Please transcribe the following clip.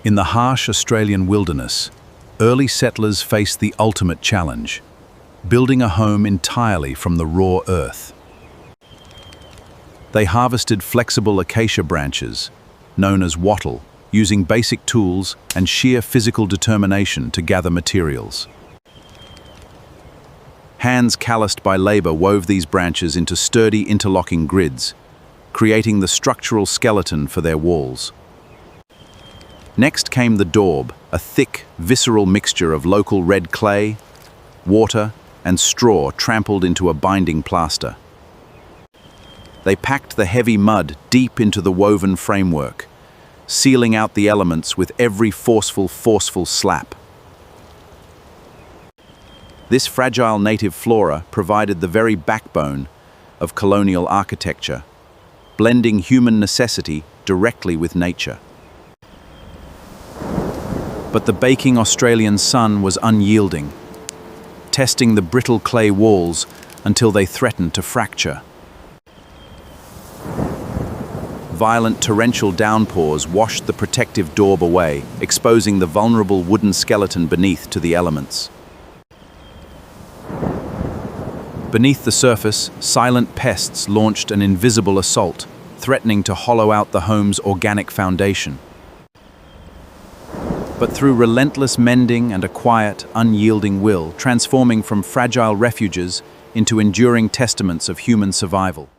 In the harsh Australian wilderness, early settlers faced the ultimate challenge, building a home entirely from the raw earth. They harvested flexible acacia branches, known as wattle, using basic tools and sheer physical determination to gather materials. Hands calloused by labor wove these branches into sturdy interlocking grids, creating the structural skeleton for their walls. Next came the daub, a thick, visceral mixture of local red clay, water, and straw trampled into a binding plaster. They packed the heavy mud deep into the woven framework, sealing out the elements with every forceful slap. This fragile native flora provided the very backbone of colonial architecture, blending human necessity directly with nature. But the baking Australian sun was unyielding, testing the brittle clay walls until they threatened to fracture. Violent torrential downpours washed the protective daub away, exposing the vulnerable wooden skeleton beneath to the elements. Beneath the surface, silent pests launched an invisible assault, threatening to hollow out the home's organic foundation. But through relentless mending and a quiet, unyielding will, transforming from fragile refuges into enduring testaments of human survival.